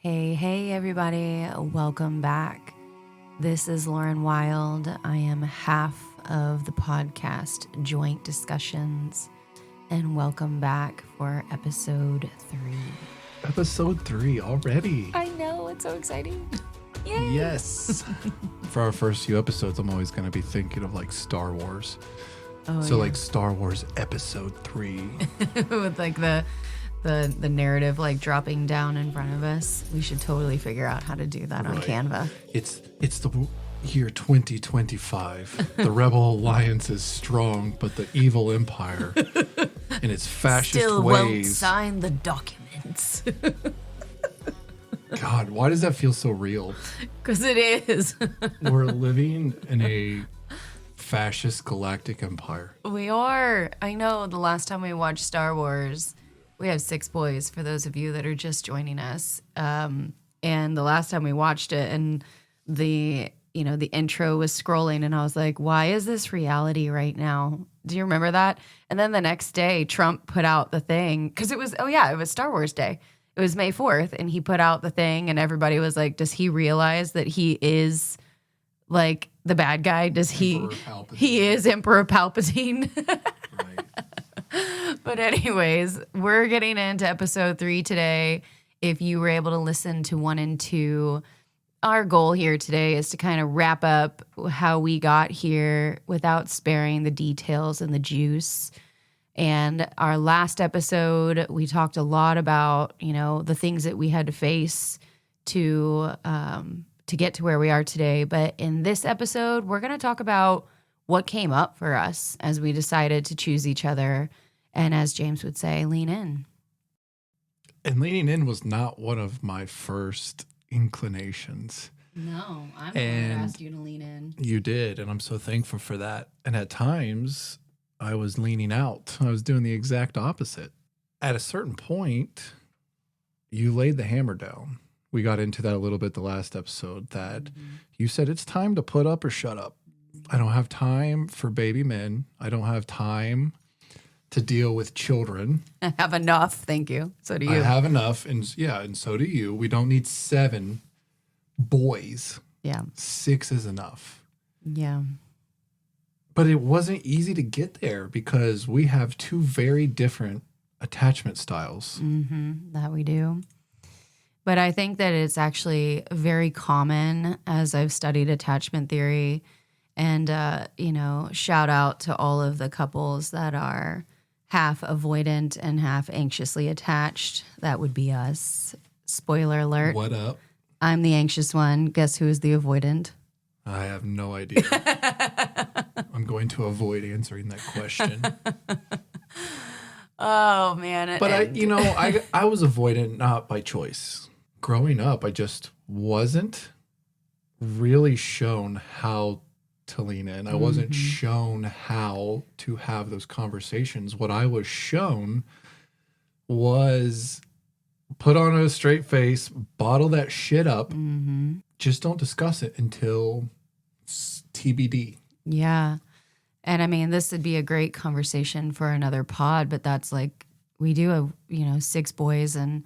Hey, everybody. Welcome back. This is Lauren Wild. I am half of the podcast Joint Discussions, and welcome back for episode 3. Episode 3 already. I know, it's so exciting. Yay! Yes. For our first few episodes, I'm always going to be thinking of like Star Wars. Like Star Wars Episode 3. With like the narrative like dropping down in front of us. We should totally figure out how to do that on Canva. It's the year 2025. The Rebel Alliance is strong, but the evil empire in its fascist Still ways won't sign the documents. God, why does that feel so real? Because it is. We're living in a fascist galactic empire. We are. I know the last time we watched Star Wars, we have 6 boys for those of you that are just joining us. And the last time we watched it and the intro was scrolling and I was like, why is this reality right now? Do you remember that? And then the next day, Trump put out the thing because it was Star Wars Day. It was May 4th and he put out the thing and everybody was like, does he realize that he is like the bad guy? He is Emperor Palpatine. Right. But anyways, we're getting into episode 3 today. If you were able to listen to 1 and 2, our goal here today is to kind of wrap up how we got here without sparing the details and the juice. And our last episode, we talked a lot about, the things that we had to face to get to where we are today. But in this episode, we're going to talk about what came up for us as we decided to choose each other. And as James would say, lean in. And leaning in was not one of my first inclinations. No, I'm the one that asked you to lean in. You did, and I'm so thankful for that. And at times, I was leaning out. I was doing the exact opposite. At a certain point, you laid the hammer down. We got into that a little bit the last episode, that you said it's time to put up or shut up. I don't have time for baby men. I don't have time to deal with children. I have enough, thank you. So do you. I have enough, and so do you. We don't need 7 boys. Yeah. 6 is enough. Yeah. But it wasn't easy to get there because we have 2 very different attachment styles. That we do. But I think that it's actually very common as I've studied attachment theory. And, shout out to all of the couples that are half avoidant and half anxiously attached. That would be us. Spoiler alert. What up? I'm the anxious one. Guess who is the avoidant? I have no idea. I'm going to avoid answering that question. Oh, man. But I was avoidant not by choice. Growing up, I just wasn't really shown how to lean in. I wasn't shown how to have those conversations. What I was shown was put on a straight face, bottle that shit up. Just don't discuss it until TBD. Yeah. And I mean, this would be a great conversation for another pod, but that's like, we do have, 6 boys. And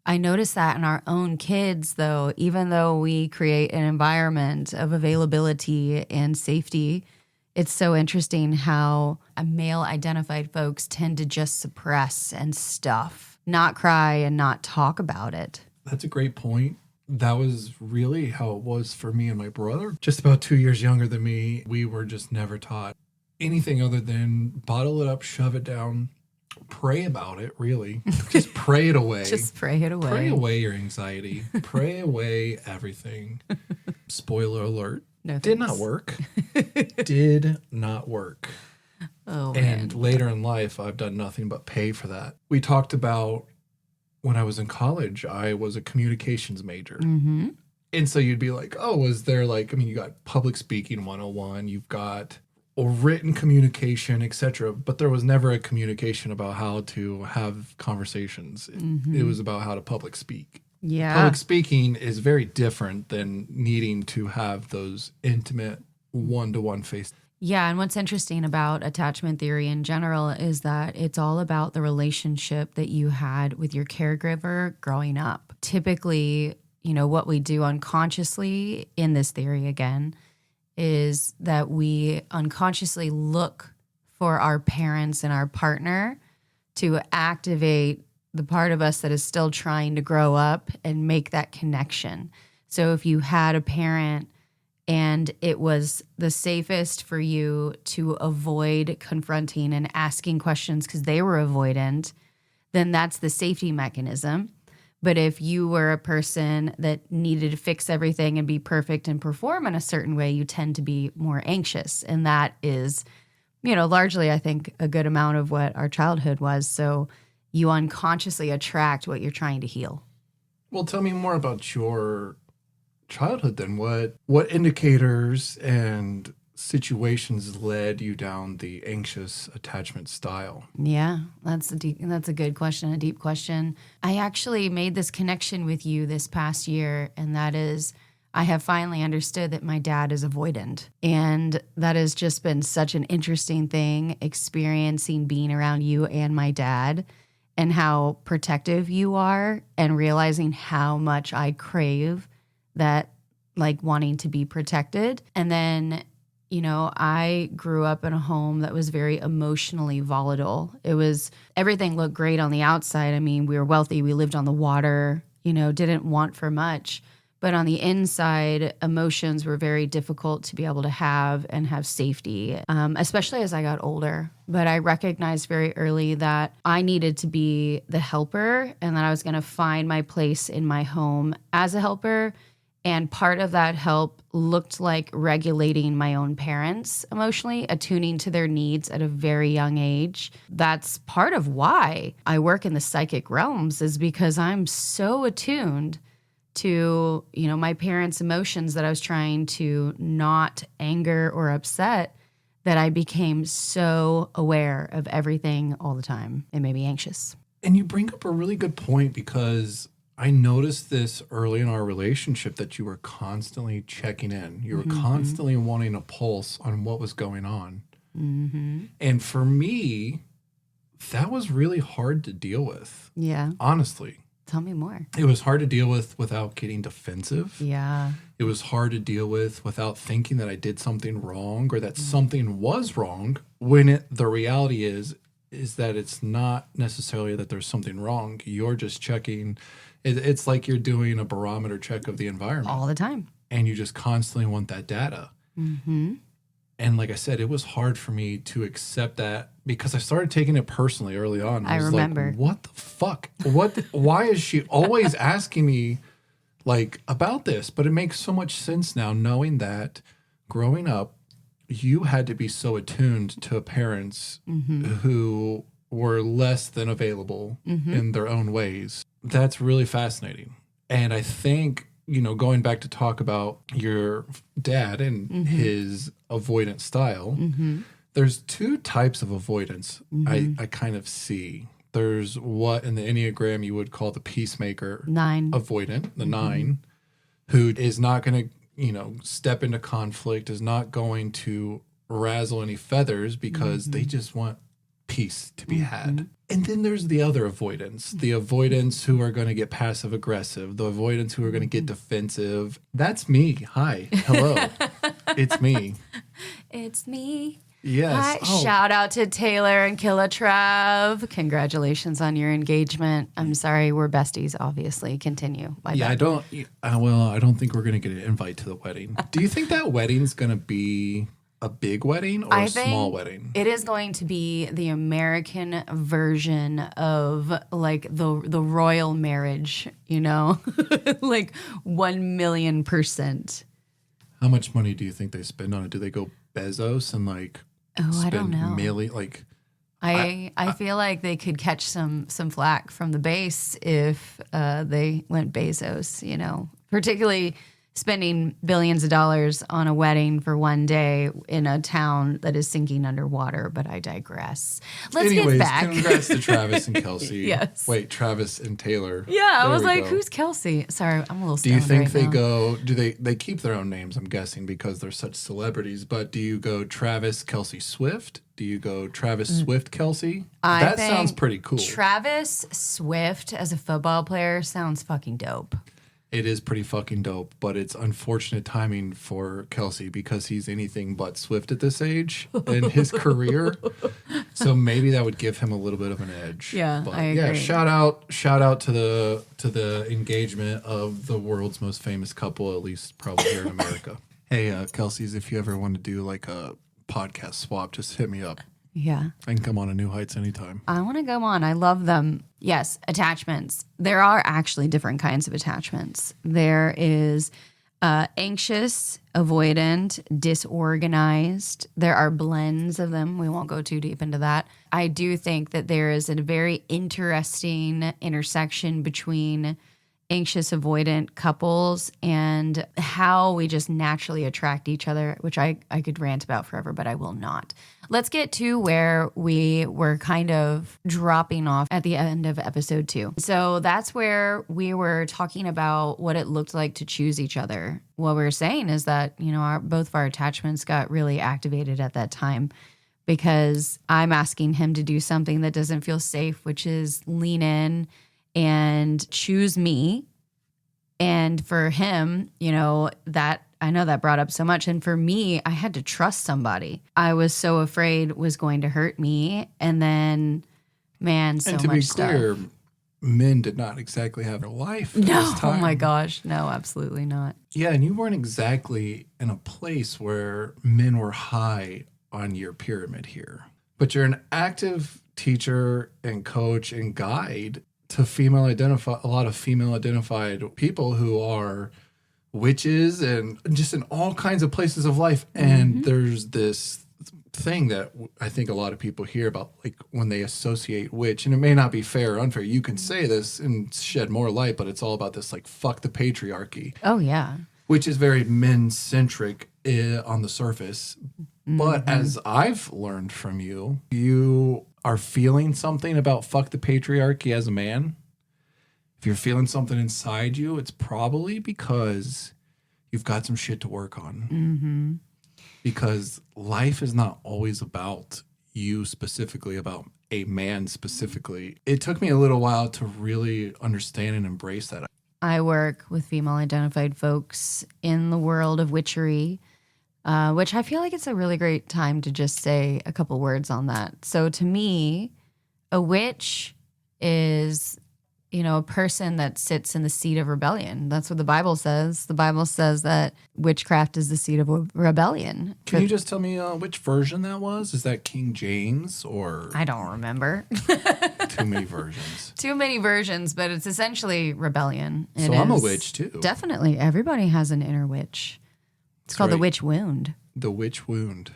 I noticed that in our own kids, though, even though we create an environment of availability and safety, it's so interesting how male-identified folks tend to just suppress and stuff, not cry and not talk about it. That's a great point. That was really how it was for me and my brother. Just about 2 years younger than me, we were just never taught anything other than bottle it up, shove it down, pray about it, really. Just pray it away. Just pray it away. Pray away your anxiety. Pray away everything. Spoiler alert. No Did thanks. not work. Did not work. Oh, man. And later in life, I've done nothing but pay for that. We talked about when I was in college, I was a communications major. And so you'd be like, oh, was there you got public speaking 101, you've got written communication, etc. But there was never a communication about how to have conversations. It was about how to public speak. Yeah. Public speaking is very different than needing to have those intimate one-to-one face. Yeah, and what's interesting about attachment theory in general is that it's all about the relationship that you had with your caregiver growing up. Typically, what we do unconsciously in this theory again is that we unconsciously look for our parents and our partner to activate the part of us that is still trying to grow up and make that connection. So if you had a parent and it was the safest for you to avoid confronting and asking questions because they were avoidant, then that's the safety mechanism. But if you were a person that needed to fix everything and be perfect and perform in a certain way, you tend to be more anxious. And that is, largely, I think, a good amount of what our childhood was. So you unconsciously attract what you're trying to heal. Well, tell me more about your childhood then. What indicators and situations led you down the anxious attachment style? Yeah, that's a good question, a deep question. I actually made this connection with you this past year, and that is I have finally understood that my dad is avoidant. And that has just been such an interesting thing, experiencing being around you and my dad and how protective you are and realizing how much I crave that, like wanting to be protected. And then, I grew up in a home that was very emotionally volatile. Everything looked great on the outside. I mean, we were wealthy, we lived on the water, didn't want for much. But on the inside, emotions were very difficult to be able to have and have safety, especially as I got older. But I recognized very early that I needed to be the helper and that I was going to find my place in my home as a helper. And part of that help looked like regulating my own parents emotionally, attuning to their needs at a very young age. That's part of why I work in the psychic realms, is because I'm so attuned to, my parents' emotions that I was trying to not anger or upset, that I became so aware of everything all the time. It made me anxious. And you bring up a really good point, because I noticed this early in our relationship, that you were constantly checking in. You were constantly wanting a pulse on what was going on. Mm-hmm. And for me, that was really hard to deal with. Yeah. Honestly. Tell me more. It was hard to deal with without getting defensive. Yeah. It was hard to deal with without thinking that I did something wrong or that something was wrong, when the reality is that it's not necessarily that there's something wrong. You're just checking. It's like you're doing a barometer check of the environment. All the time. And you just constantly want that data. Mm-hmm. And like I said, it was hard for me to accept that, because I started taking it personally early on. I was remember. Like, what the fuck? Why is she always asking me about this? But it makes so much sense now, knowing that growing up, you had to be so attuned to parents who were less than available in their own ways. That's really fascinating. And I think, going back to talk about your dad and his avoidant style, there's two types of avoidance I kind of see. There's what in the Enneagram you would call the peacemaker 9 avoidant, the 9, who is not going to, step into conflict, is not going to razzle any feathers, because they just want peace to be had. And then there's the other avoidance, the avoidants who are going to get passive aggressive, the avoidants who are going to get defensive. That's me. Hi. Hello. It's me. It's me. Yes. Hi. Oh. Shout out to Taylor and Killa Trav. Congratulations on your engagement. I'm sorry, we're besties, obviously. Continue. My bad. I don't think we're going to get an invite to the wedding. Do you think that wedding's going to be a big wedding or a small wedding? It is going to be the American version of like the royal marriage, like 1,000,000%. How much money do you think they spend on it? Do they go Bezos and I don't know. I feel like they could catch some flack from the base if they went Bezos, particularly spending billions of dollars on a wedding for one day in a town that is sinking underwater. But I digress. Let's get back. Congrats to Travis and Kelsey. Yes. Wait, Travis and Taylor. Yeah, I was like, go. who's Kelsey? Sorry, I'm a little Do you think right they now. do they keep their own names, I'm guessing, because they're such celebrities, but do you go Travis Kelsey Swift? Do you go Travis Swift Kelsey? That sounds pretty cool. Travis Swift as a football player sounds fucking dope. It is pretty fucking dope, but it's unfortunate timing for Kelsey because he's anything but swift at this age in his career. So maybe that would give him a little bit of an edge. Yeah, but I agree. shout out to the engagement of the world's most famous couple, at least probably here in America. Hey, Kelsey's, if you ever want to do like a podcast swap, just hit me up. Yeah. I can come on a New Heights anytime. I want to go on. I love them. Yes, attachments. There are actually different kinds of attachments. There is anxious, avoidant, disorganized. There are blends of them. We won't go too deep into that. I do think that there is a very interesting intersection between anxious avoidant couples and how we just naturally attract each other, which I could rant about forever, but I will not. Let's get to where we were kind of dropping off at the end of episode 2. So that's where we were talking about what it looked like to choose each other. What we were saying is that, both of our attachments got really activated at that time because I'm asking him to do something that doesn't feel safe, which is lean in and choose me. And for him, that I know that brought up so much. And for me, I had to trust somebody. I was so afraid was going to hurt me. And then, man, so much stuff. And to be clear, men did not exactly have a life at No, this time. oh my gosh. No, absolutely not. Yeah, and you weren't exactly in a place where men were high on your pyramid here. But you're an active teacher and coach and guide to a lot of female identified people who are witches and just in all kinds of places of life. And there's this thing that I think a lot of people hear about, like when they associate witch, and it may not be fair or unfair. You can say this and shed more light, but it's all about this like fuck the patriarchy. Oh, yeah. Which is very men-centric on the surface. But as I've learned from you, you are feeling something about fuck the patriarchy as a man. If you're feeling something inside you, it's probably because you've got some shit to work on. Because life is not always about you specifically, about a man specifically. It took me a little while to really understand and embrace that. I work with female identified folks in the world of witchery, which I feel like it's a really great time to just say a couple words on that. So to me, a witch is, a person that sits in the seat of rebellion. That's what the Bible says. The Bible says that witchcraft is the seat of rebellion. Can you just tell me which version that was? Is that King James or? I don't remember. Too many versions. Too many versions, but it's essentially rebellion. So I'm a witch too. Definitely. Everybody has an inner witch. It's called the witch wound. The witch wound.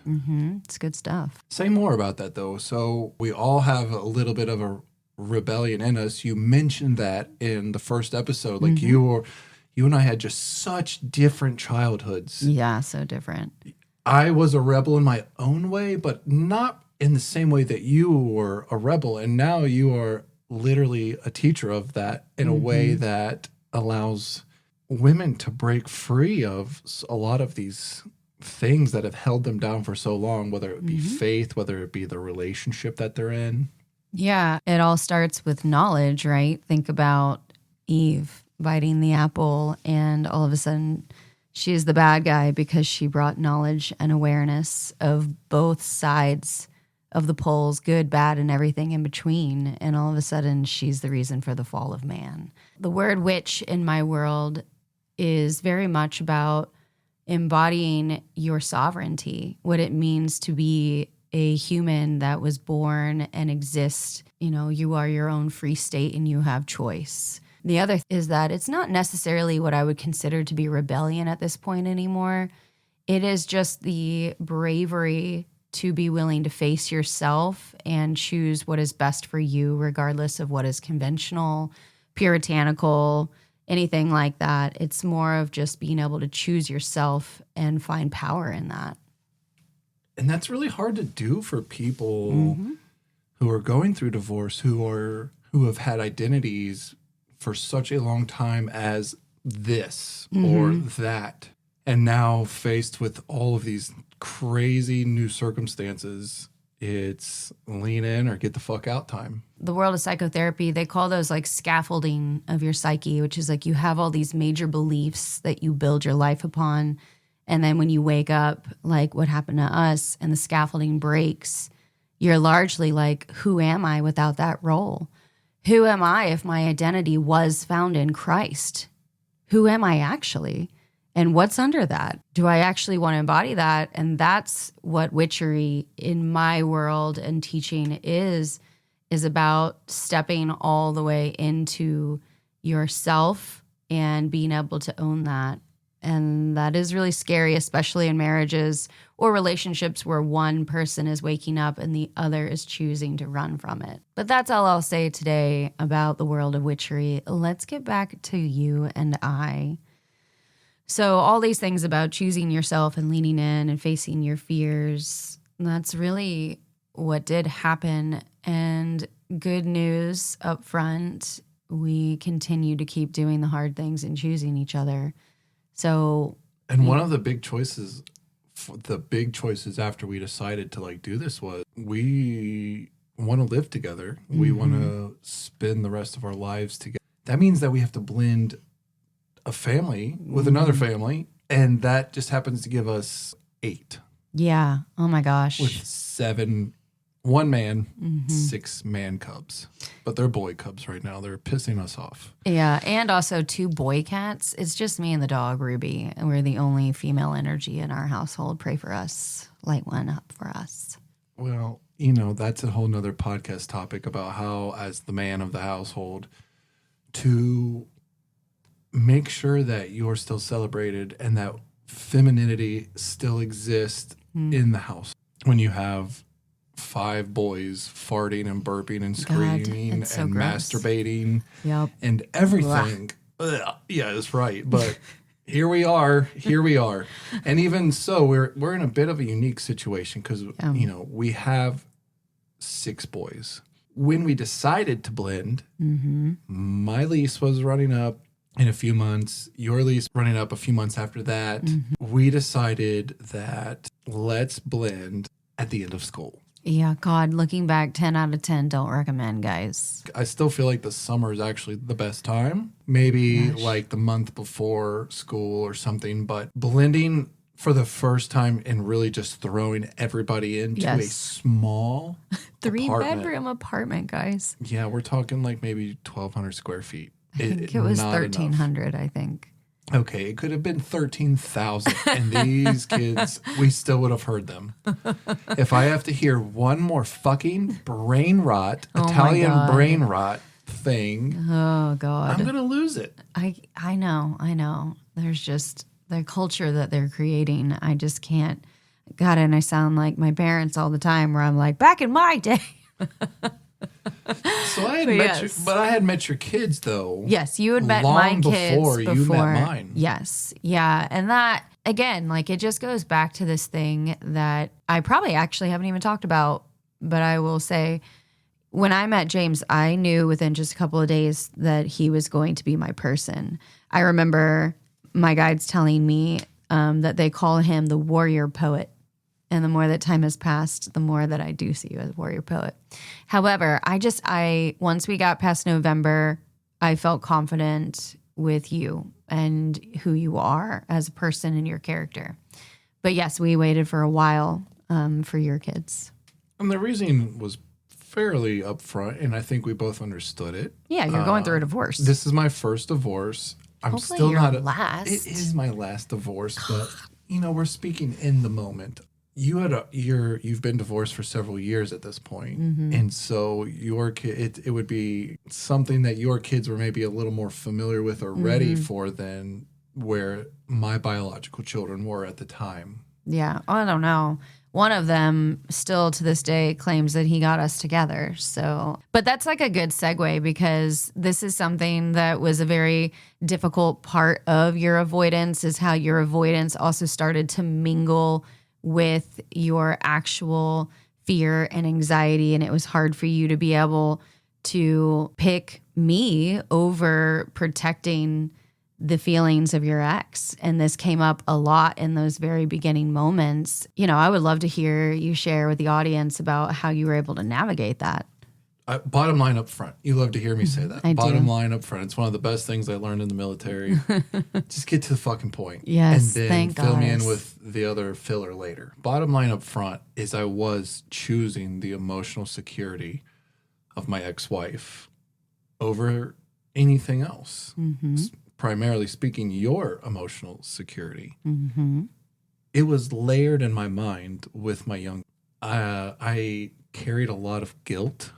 It's good stuff. Say more about that though. So we all have a little bit of a rebellion in us. You mentioned that in the first episode. Like you and I had just such different childhoods. Yeah, so different. I was a rebel in my own way, but not in the same way that you were a rebel. And now you are literally a teacher of that in a way that allows women to break free of a lot of these things that have held them down for so long, whether it be faith, whether it be the relationship that they're in. Yeah, it all starts with knowledge, right? Think about Eve biting the apple, and all of a sudden she's the bad guy because she brought knowledge and awareness of both sides of the poles, good, bad, and everything in between. And all of a sudden she's the reason for the fall of man. The word witch in my world is very much about embodying your sovereignty, what it means to be a human that was born and exists. You are your own free state and you have choice. The other is that it's not necessarily what I would consider to be rebellion at this point anymore. It is just the bravery to be willing to face yourself and choose what is best for you, regardless of what is conventional, puritanical, anything like that. It's more of just being able to choose yourself and find power in that. And that's really hard to do for people who are going through divorce, who have had identities for such a long time as this or that, and now faced with all of these crazy new circumstances It's lean in or get the fuck out time. The world of psychotherapy, they call those like scaffolding of your psyche, which is like you have all these major beliefs that you build your life upon. And then when you wake up, like what happened to us, and the scaffolding breaks, you're largely like, who am I without that role? Who am I if my identity was found in Christ? Who am I actually? And what's under that? Do I actually want to embody that? And that's what witchery in my world and teaching is about stepping all the way into yourself and being able to own that. And that is really scary, especially in marriages or relationships where one person is waking up and the other is choosing to run from it. But that's all I'll say today about the world of witchery. Let's get back to you and I. So all these things about choosing yourself and leaning in and facing your fears, that's really what did happen. And good news up front, we continue to keep doing the hard things and choosing each other. So, and one of the big choices after we decided to like do this was we want to live together. Mm-hmm. We want to spend the rest of our lives together. That means that we have to blend a family with another family, and that just happens to give us 8. Yeah. Oh my gosh. With 7, 1 man, 6 man cubs. But they're boy cubs right now. They're pissing us off. Yeah, and also 2 boy cats. It's just me and the dog, Ruby, and we're the only female energy in our household. Pray for us. Light one up for us. Well, you know, that's a whole nother podcast topic about how, as the man of the household, to make sure that you're still celebrated and that femininity still exists in the house. When you have 5 boys farting and burping and screaming so and gross. Masturbating Yep. and everything. Ugh. Yeah, that's right. But here we are. And even so, we're in a bit of a unique situation because, you know, we have 6 boys. When we decided to blend, my lease was running up in a few months, your lease running up a few months after that. We decided that let's blend at the end of school. Yeah, God, looking back, 10 out of 10 don't recommend, guys. I still feel like the summer is actually the best time. Maybe like the month before school or something, but blending for the first time and really just throwing everybody into a small 3-bedroom apartment, guys. Yeah, we're talking like maybe 1,200 square feet. I think it was 1,300, I think. Okay, it could have been 13,000. And these kids, we still would have heard them. If I have to hear one more fucking brain rot, Italian brain rot thing, oh God, I'm going to lose it. I know. There's just the culture that they're creating. I just can't. God, and I sound like my parents all the time where I'm like, back in my day. So I had met your kids though. Yes, you had met my kids before you met mine. Yes, yeah, and that again, like it just goes back to this thing that I probably actually haven't even talked about, but I will say, when I met James, I knew within just a couple of days that he was going to be my person. I remember my guides telling me that they call him the warrior poet. And the more that time has passed, the more that I do see you as a warrior poet. However, once we got past November, I felt confident with you and who you are as a person and your character. But yes, we waited for a while for your kids. And the reason was fairly upfront, and I think we both understood it. Yeah, you're going through a divorce. This is my first divorce. I'm Hopefully still your not last. It is my last divorce, but you know, we're speaking in the moment. You've been divorced for several years at this point. And so your kid, it would be something that your kids were maybe a little more familiar with or ready for than where my biological children were at the time. Yeah, I don't know. One of them still to this day claims that he got us together. So, but that's like a good segue because this is something that was a very difficult part of your avoidance, is how your avoidance also started to mingle with your actual fear and anxiety. And it was hard for you to be able to pick me over protecting the feelings of your ex. And this came up a lot in those very beginning moments. I would love to hear you share with the audience about how you were able to navigate that. Bottom line up front. You love to hear me say that. I Bottom do. line up front. It's one of the best things I learned in the military. Just get to the fucking point. Yes, and then thank fill me in goddess. with the other filler later. Bottom line up front is I was choosing the emotional security of my ex-wife over anything else. Primarily speaking, your emotional security. It was layered in my mind with my young. I carried a lot of guilt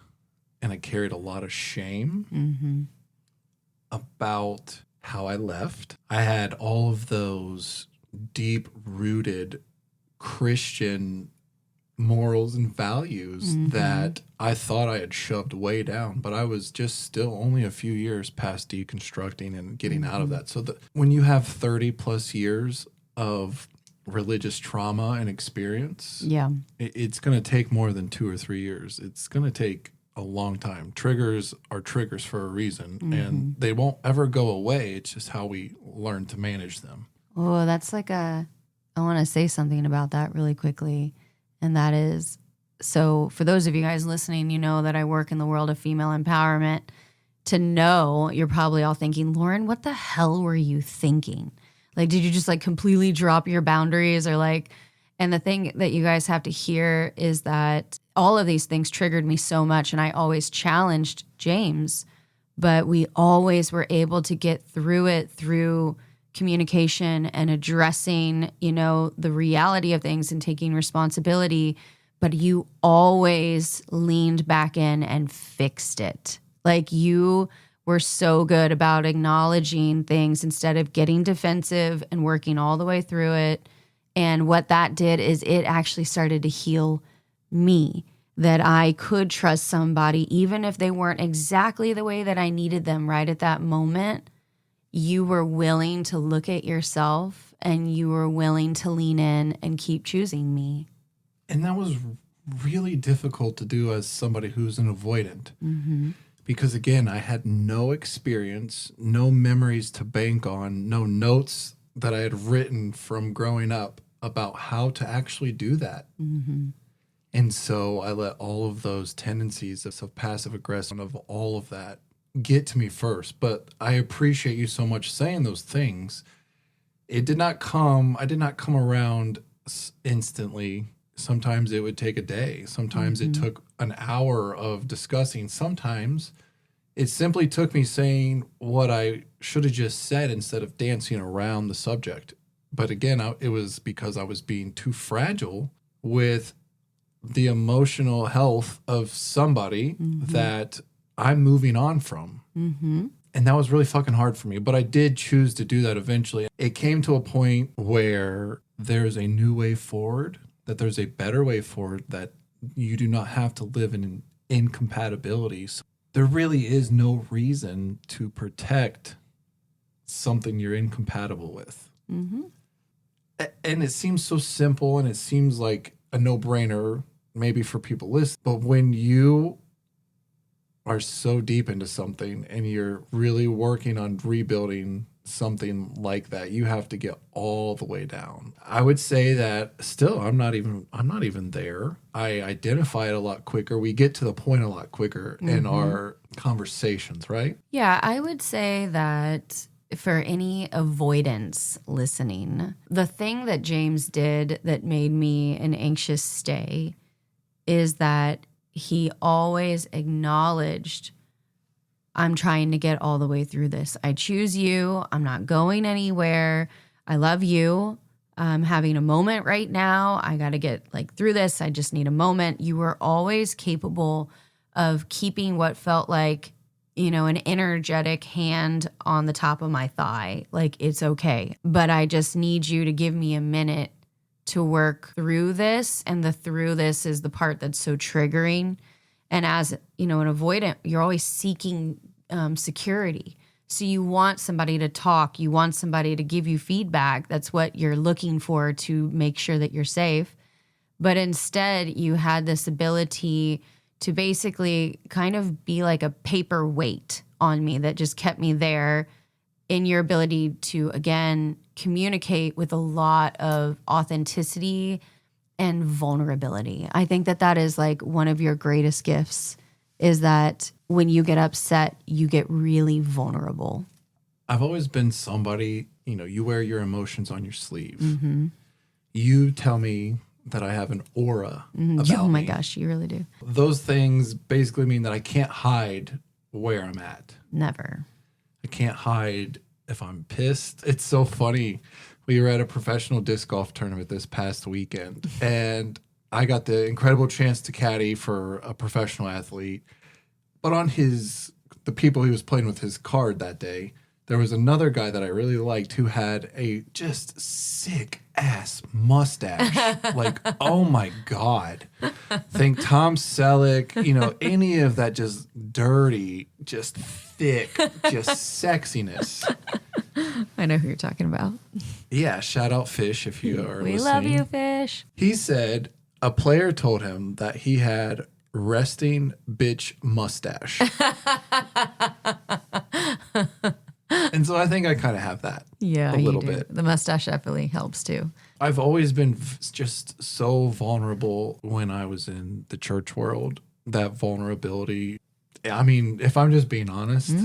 and I carried a lot of shame about how I left. I had all of those deep-rooted Christian morals and values that I thought I had shoved way down, but I was just still only a few years past deconstructing and getting out of that. So when you have 30 plus years of religious trauma and experience, Yeah. it's going to take more than 2 or 3 years. It's going to take a long time. Triggers are triggers for a reason, and they won't ever go away. It's just how we learn to manage them. Oh, that's I want to say something about that really quickly. And that is, so for those of you guys listening, you know that I work in the world of female empowerment. To know, you're probably all thinking, Lauren, what the hell were you thinking? Like, did you just completely drop your boundaries and the thing that you guys have to hear is that all of these things triggered me so much, and I always challenged James, but we always were able to get through it through communication and addressing, the reality of things and taking responsibility. But you always leaned back in and fixed it. You were so good about acknowledging things instead of getting defensive and working all the way through it. And what that did is it actually started to heal me, that I could trust somebody, even if they weren't exactly the way that I needed them right at that moment. You were willing to look at yourself and you were willing to lean in and keep choosing me. And that was really difficult to do as somebody who's an avoidant. Because again, I had no experience, no memories to bank on, no notes that I had written from growing up about how to actually do that. And so I let all of those tendencies of passive aggression, of all of that, get to me first. But I appreciate you so much saying those things. I did not come around instantly. Sometimes it would take a day. Sometimes it took an hour of discussing. Sometimes it simply took me saying what I should have just said instead of dancing around the subject. But again, it was because I was being too fragile with the emotional health of somebody that I'm moving on from. And that was really fucking hard for me. But I did choose to do that eventually. It came to a point where there's a new way forward, that there's a better way forward, that you do not have to live in incompatibility. So there really is no reason to protect something you're incompatible with. And it seems so simple and it seems like a no-brainer maybe for people listening. But when you are so deep into something and you're really working on rebuilding something like that, you have to get all the way down. I would say that still I'm not even there. I identify it a lot quicker. We get to the point a lot quicker in our conversations, right? Yeah, I would say that for any avoidance listening, the thing that James did that made me an anxious stay is that he always acknowledged, I'm trying to get all the way through this. I choose you. I'm not going anywhere. I love you. I'm having a moment right now. I got to get through this. I just need a moment. You were always capable of keeping what felt like, an energetic hand on the top of my thigh. It's okay, but I just need you to give me a minute to work through this. And the through this is the part that's so triggering. And as, an avoidant, you're always seeking security. So you want somebody to talk. You want somebody to give you feedback. That's what you're looking for to make sure that you're safe. But instead, you had this ability to basically kind of be like a paperweight on me that just kept me there in your ability to, again, communicate with a lot of authenticity and vulnerability. I think that that is like one of your greatest gifts, is that when you get upset, you get really vulnerable. I've always been somebody, you wear your emotions on your sleeve. You tell me that I have an aura about Oh my me. gosh, you really do. Those things basically mean that I can't hide where I'm at. Never. I can't hide if I'm pissed. It's so funny. We were at a professional disc golf tournament this past weekend, and I got the incredible chance to caddy for a professional athlete. But on the people he was playing with, his card that day, there was another guy that I really liked who had a just sick ass mustache. Like, oh my God. Think Tom Selleck, any of that just dirty, just thick, just sexiness. I know who you're talking about. Yeah, shout out Fish if you are We listening. love you, Fish. He said a player told him that he had resting bitch mustache. And so I think I kind of have that. Yeah, a little you do. bit. The mustache definitely helps too. I've always been just so vulnerable when I was in the church world. That vulnerability. I mean, if I'm just being honest,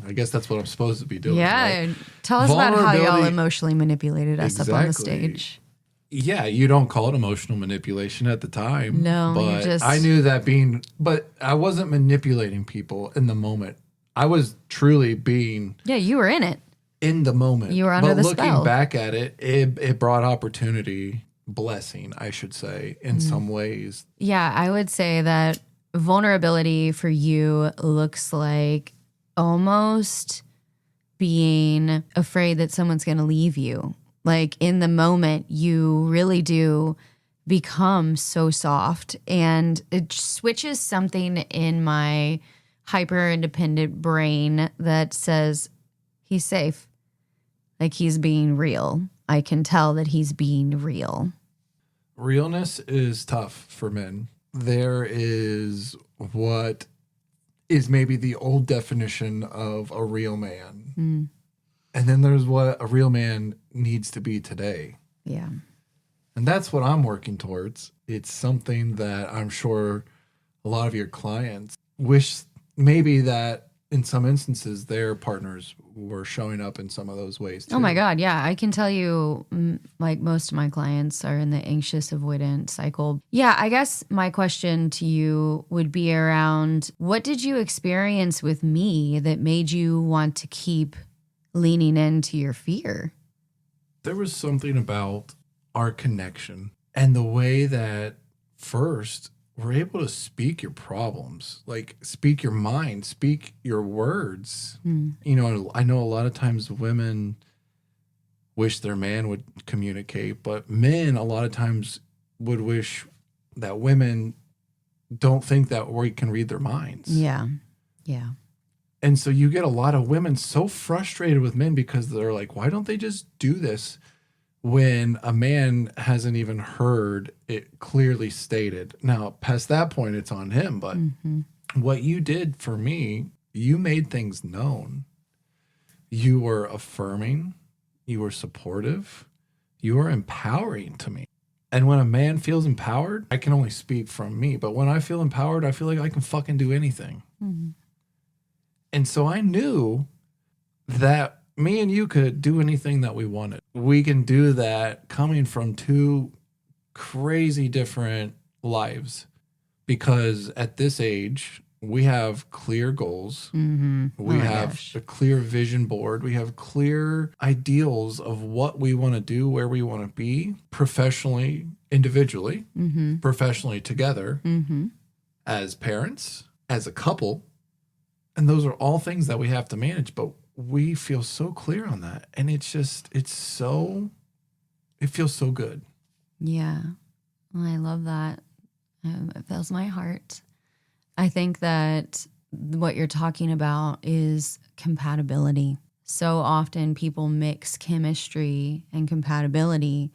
I guess that's what I'm supposed to be doing. Yeah. Right? Tell us about how y'all Vulnerability- emotionally manipulated us up on the Exactly. stage. Yeah, you don't call it emotional manipulation at the time. No, you're but just- I knew that but I wasn't manipulating people in the moment. I was truly being Yeah, you were in it. in the moment. You were under but the looking spell. back at it, it brought opportunity, blessing, I should say, in Mm-hmm. some ways. Yeah, I would say that vulnerability for you looks like almost being afraid that someone's going to leave you. Like in the moment, you really do become so soft, and it switches something in my hyper independent brain that says he's safe. Like he's being real. I can tell that he's being real. Realness is tough for men. There is what is maybe the old definition of a real man. And then there's what a real man needs to be today. Yeah. And that's what I'm working towards. It's something that I'm sure a lot of your clients wish maybe that in some instances their partners were showing up in some of those ways too. Oh my God. Yeah. I can tell you, like most of my clients are in the anxious avoidant cycle. Yeah. I guess my question to you would be around, what did you experience with me that made you want to keep leaning into your fear? There was something about our connection and the way that first we're able to speak your problems, like speak your mind, speak your words. I know a lot of times women wish their man would communicate, but men a lot of times would wish that women don't think that we can read their minds. Yeah. Yeah. And so you get a lot of women so frustrated with men because they're like, why don't they just do this when a man hasn't even heard it clearly stated? Now, past that point, it's on him. But what you did for me, you made things known. You were affirming. You were supportive. You were empowering to me. And when a man feels empowered, I can only speak from me. But when I feel empowered, I feel like I can fucking do anything. And so I knew that me and you could do anything that we wanted. We can do that coming from two crazy different lives, because at this age, we have clear goals. We have a clear vision board. We have clear ideals of what we want to do, where we want to be professionally, individually, professionally together, as parents, as a couple. And those are all things that we have to manage, but we feel so clear on that. And it feels so good. Yeah. Well, I love that. It fills my heart. I think that what you're talking about is compatibility. So often people mix chemistry and compatibility.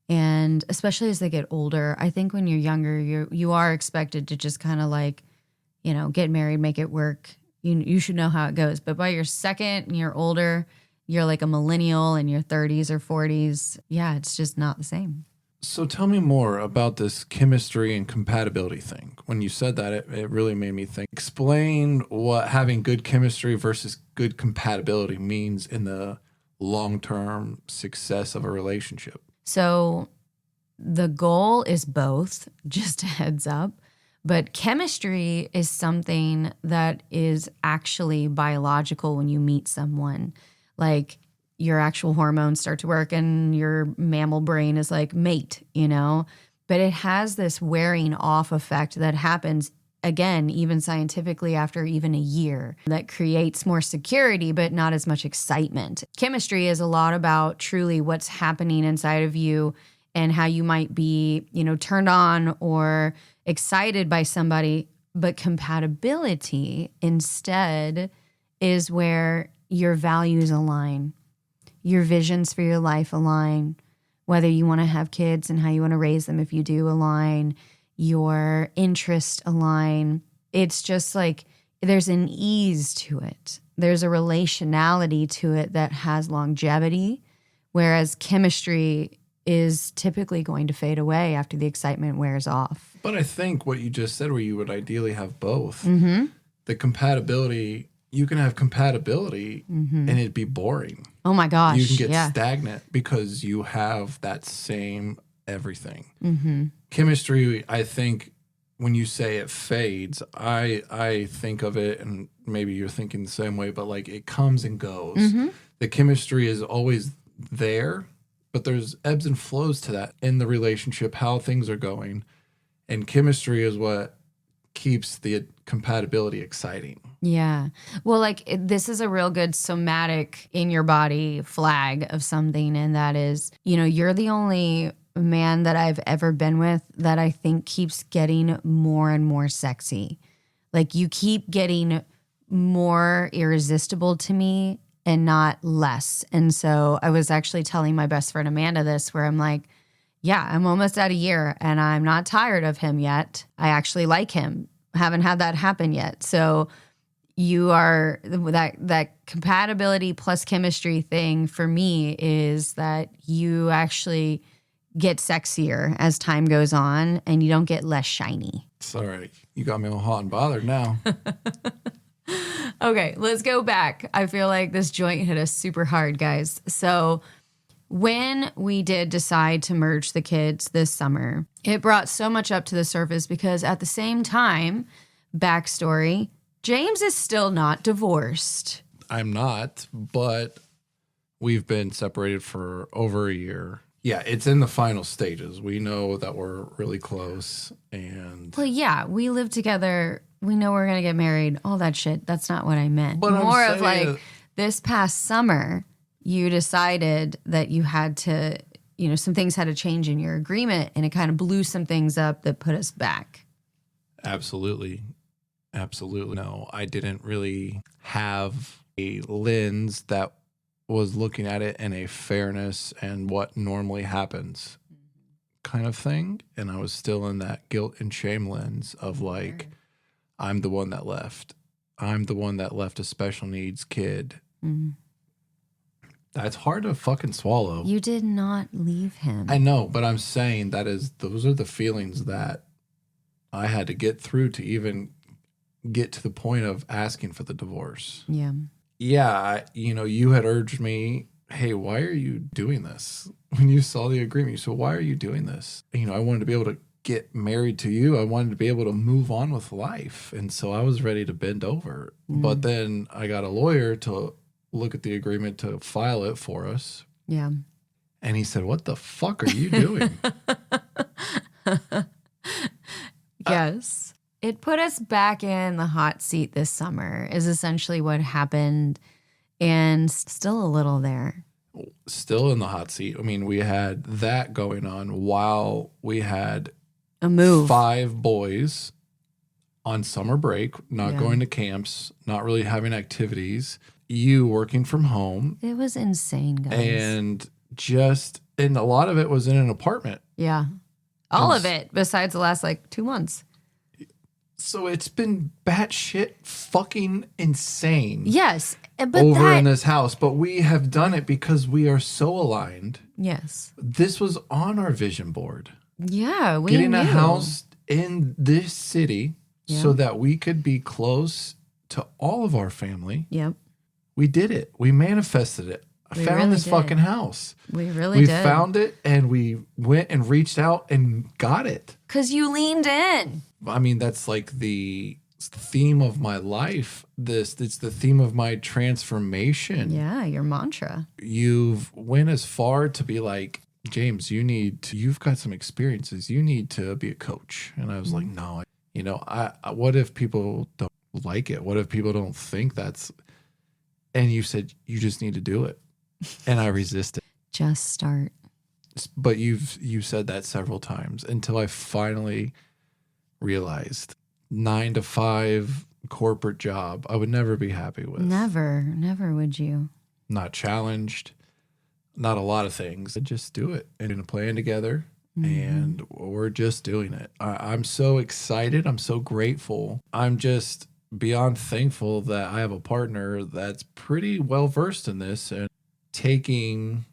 And especially as they get older, I think when you're younger, you are expected to just kind of like, get married, make it work. You should know how it goes. But by your second and you're older, you're like a millennial in your 30s or 40s. Yeah, it's just not the same. So tell me more about this chemistry and compatibility thing. When you said that, it really made me think. Explain what having good chemistry versus good compatibility means in the long-term success of a relationship. So the goal is both, just a heads up. But chemistry is something that is actually biological when you meet someone. Like your actual hormones start to work and your mammal brain is like, mate, you know? But it has this wearing off effect that happens, again, even scientifically after even a year, that creates more security, but not as much excitement. Chemistry is a lot about truly what's happening inside of you and how you might be, you know, turned on or excited by somebody. But compatibility instead is where your values align, your visions for your life align, whether you want to have kids and how you want to raise them if you do align, your interests align. It's just like there's an ease to it. There's a relationality to it that has longevity, whereas chemistry is typically going to fade away after the excitement wears off. But I think what you just said, where you would ideally have both, Mm-hmm. the compatibility, you can have compatibility Mm-hmm. and it'd be boring. Oh my gosh. You can get yeah. stagnant because you have that same everything. Mm-hmm. Chemistry, I think when you say it fades, I think of it, and maybe you're thinking the same way, but like it comes and goes. Mm-hmm. The chemistry is always there, but there's ebbs and flows to that in the relationship, how things are going. And chemistry is what keeps the compatibility exciting. Yeah. Well, like this is a real good somatic in your body flag of something. And that is, you know, you're the only man that I've ever been with that I think keeps getting more and more sexy. Like you keep getting more irresistible to me and not less. And so I was actually telling my best friend Amanda this, where I'm like, yeah, I'm almost at a year and I'm not tired of him yet. I actually like him. Haven't had that happen yet. So you are that compatibility plus chemistry thing for me is that you actually get sexier as time goes on and you don't get less shiny. Sorry, you got me all hot and bothered now. Okay, let's go back. I feel like this joint hit us super hard, guys. So when we did decide to merge the kids this summer, it brought so much up to the surface because at the same time, backstory, James is still not divorced. I'm not, but we've been separated for over a year. Yeah, it's in the final stages. We know that we're really close, and Well, yeah, we live together. We know we're going to get married, all that shit. That's not what I meant. But I'm More of saying- like this past summer, you decided that you had to, you know, some things had to change in your agreement and it kind of blew some things up that put us back. Absolutely. Absolutely. No, I didn't really have a lens that was looking at it in a fairness and what normally happens kind of thing. And I was still in that guilt and shame lens of like, I'm the one that left. I'm the one that left a special needs kid. Mm-hmm. That's hard to fucking swallow. You did not leave him. I know, but I'm saying those are the feelings that I had to get through to even get to the point of asking for the divorce. Yeah. Yeah, you had urged me, hey, why are you doing this? When you saw the agreement, you said, why are you doing this? I wanted to be able to get married to you. I wanted to be able to move on with life. And so I was ready to bend over. But then I got a lawyer to look at the agreement to file it for us. Yeah. And he said, what the fuck are you doing? Yes. It put us back in the hot seat this summer is essentially what happened, and still a little there. Still in the hot seat. I mean, we had that going on while we had A move. 5 boys on summer break, not Yeah. going to camps, not really having activities, you working from home, It was insane, guys. and a lot of it was in an apartment. yeah. All And of it besides the last like 2 months. So it's been batshit fucking insane Yes. But over that, in this house, but we have done it because we are so aligned. yes. This was on our vision board. Yeah. We Getting knew. a house in this city so Yeah. that we could be close to all of our family. Yep. We did it. We manifested it. I We found really this did. fucking house. We really We did. found it and we went and reached out and got it. Because you leaned in. I mean, that's like the theme of my life. It's the theme of my transformation. Yeah. Your mantra. You've went as far to be like, James, you've got some experiences. You need to be a coach. And I was like, no, what if people don't like it? What if people don't think that's, and you said, you just need to do it. And I resisted. Just start. But you said that several times until I finally realized 9 to 5 corporate job I would never be happy with. Never would you. Not challenged, not a lot of things. Just do it and in a plan together. And we're just doing it. I'm so excited. I'm so grateful. I'm just beyond thankful that I have a partner that's pretty well versed in this and taking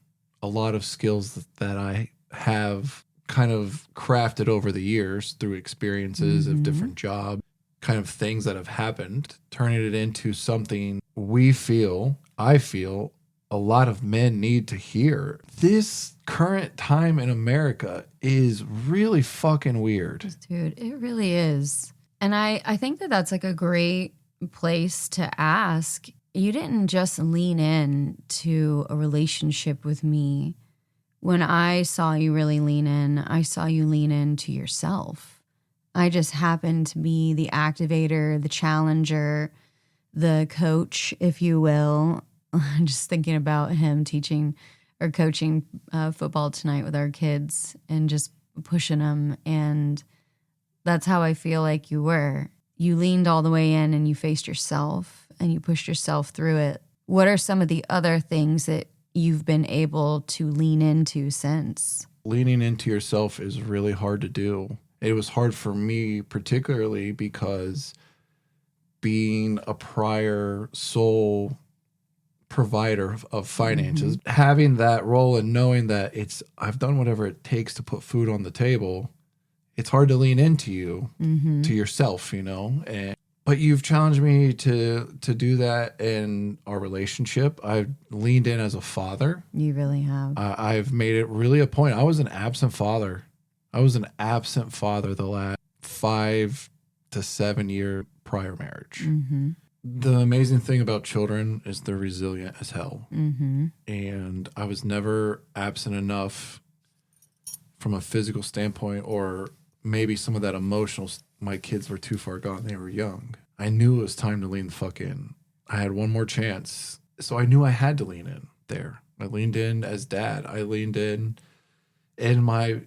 a lot of skills that I have kind of crafted over the years through experiences of different jobs, kind of things that have happened, turning it into something I feel a lot of men need to hear. This current time in America is really fucking weird. Dude, it really is. And I think that that's like a great place to ask. You didn't just lean in to a relationship with me. When I saw you really lean in, I saw you lean into yourself. I just happened to be the activator, the challenger, the coach, if you will. I'm just thinking about him teaching or coaching football tonight with our kids and just pushing them. And that's how I feel like you were. You leaned all the way in and you faced yourself and you pushed yourself through it. What are some of the other things that you've been able to lean into since? Leaning into yourself is really hard to do. It was hard for me, particularly because being a prior sole provider of finances, having that role and knowing that I've done whatever it takes to put food on the table, it's hard to lean into to yourself, but you've challenged me to do that in our relationship. I've leaned in as a father. You really have. I've made it really a point. I was an absent father. The last 5 to 7 year prior marriage. The amazing thing about children is they're resilient as hell. And I was never absent enough from a physical standpoint, or maybe some of that emotional. My kids were too far gone. They were young. I knew it was time to lean the fuck in. I had one more chance. So I knew I had to lean in there. I leaned in as dad. I leaned in my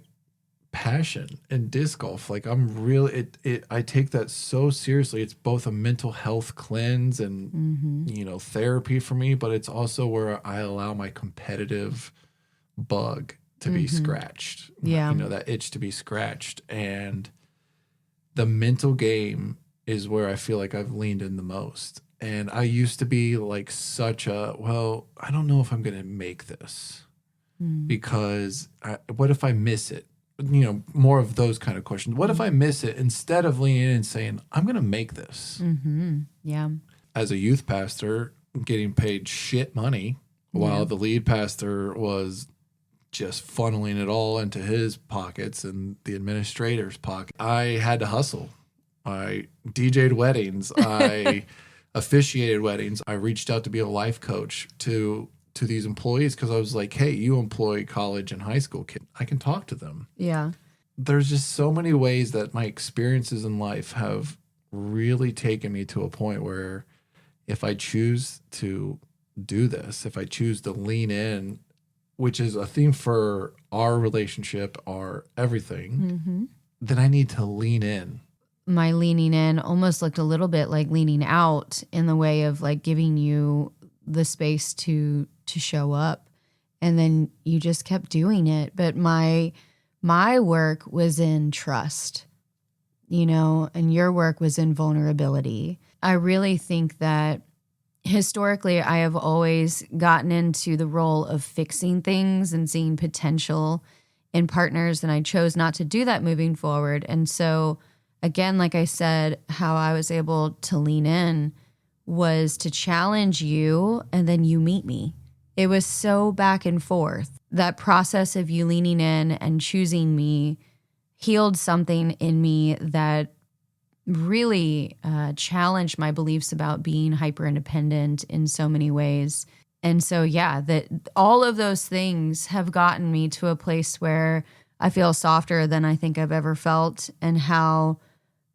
passion in disc golf. Like I'm really, I take that so seriously. It's both a mental health cleanse and, therapy for me, but it's also where I allow my competitive bug to be scratched. Yeah. That itch to be scratched. And the mental game is where I feel like I've leaned in the most. And I used to be like I don't know if I'm going to make this because what if I miss it? More of those kind of questions. What if I miss it, instead of leaning in and saying, I'm going to make this? Yeah. As a youth pastor, getting paid shit money while the lead pastor was just funneling it all into his pockets and the administrator's pocket. I had to hustle. I DJ'd weddings. I officiated weddings. I reached out to be a life coach to these employees because I was like, hey, you employ college and high school kids. I can talk to them. Yeah. There's just so many ways that my experiences in life have really taken me to a point where if I choose to do this, if I choose to lean in, which is a theme for our relationship, our everything, then I need to lean in. My leaning in almost looked a little bit like leaning out in the way of like giving you the space to show up, and then you just kept doing it. But my work was in trust. and your work was in vulnerability. I really think that historically, I have always gotten into the role of fixing things and seeing potential in partners, and I chose not to do that moving forward. And so, again, like I said, how I was able to lean in was to challenge you, and then you meet me. It was so back and forth. That process of you leaning in and choosing me healed something in me that really challenged my beliefs about being hyper independent in so many ways. And so, yeah, that all of those things have gotten me to a place where I feel softer than I think I've ever felt, and how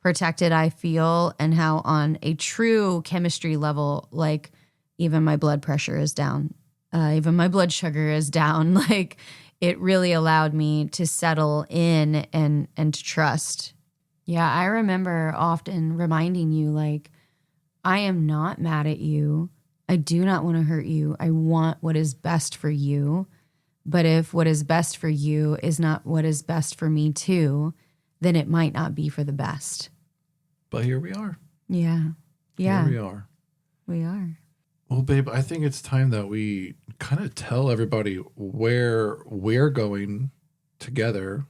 protected I feel, and how on a true chemistry level, like even my blood pressure is down, even my blood sugar is down. Like it really allowed me to settle in and to trust. Yeah, I remember often reminding you, like, I am not mad at you. I do not want to hurt you. I want what is best for you. But if what is best for you is not what is best for me too, then it might not be for the best. But here we are. Yeah. Yeah. Here we are. We are. Well, babe, I think it's time that we kind of tell everybody where we're going together,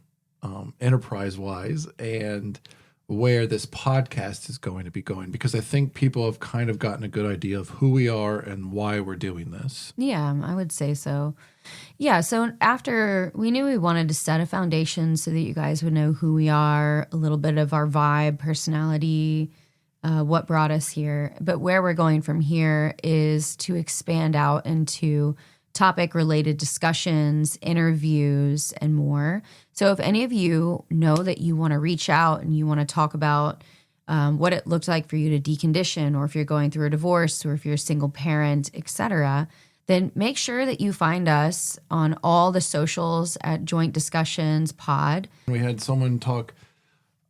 enterprise-wise, and where this podcast is going to be going, because I think people have kind of gotten a good idea of who we are and why we're doing this. Yeah, I would say so. Yeah, so after we knew we wanted to set a foundation so that you guys would know who we are, a little bit of our vibe, personality, what brought us here. But where we're going from here is to expand out into topic-related discussions, interviews, and more. So if any of you know that you want to reach out and you want to talk about what it looked like for you to decondition, or if you're going through a divorce, or if you're a single parent, etc., then make sure that you find us on all the socials at Joint Discussions Pod. We had someone talk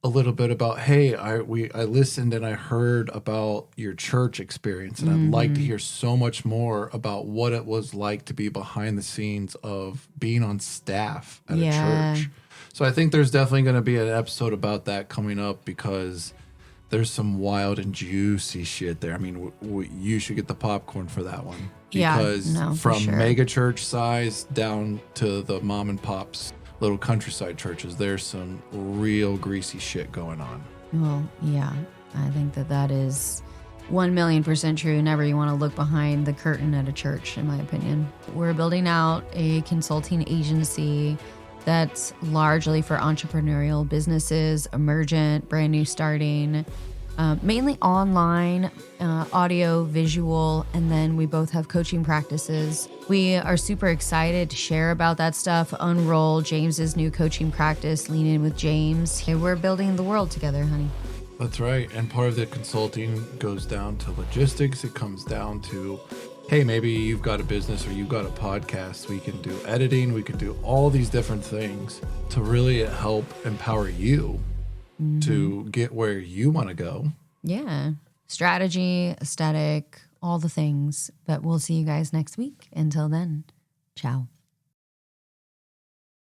a little bit about, hey, I listened and I heard about your church experience, and I'd like to hear so much more about what it was like to be behind the scenes of being on staff at a church. So I think there's definitely going to be an episode about that coming up, because there's some wild and juicy shit there. I mean, you should get the popcorn for that one, because from mega church size down to the mom and pops little countryside churches, there's some real greasy shit going on. Well, yeah, I think that is 1,000,000% true. Never you want to look behind the curtain at a church, in my opinion. We're building out a consulting agency that's largely for entrepreneurial businesses, emergent, brand new starting, mainly online, audio, visual, and then we both have coaching practices. We are super excited to share about that stuff, unroll James's new coaching practice, Lean In with James. We're building the world together, honey. That's right. And part of the consulting goes down to logistics. It comes down to, hey, maybe you've got a business or you've got a podcast. We can do editing. We can do all these different things to really help empower you to get where you want to go. Yeah. Strategy, aesthetic, all the things. But we'll see you guys next week. Until then, ciao.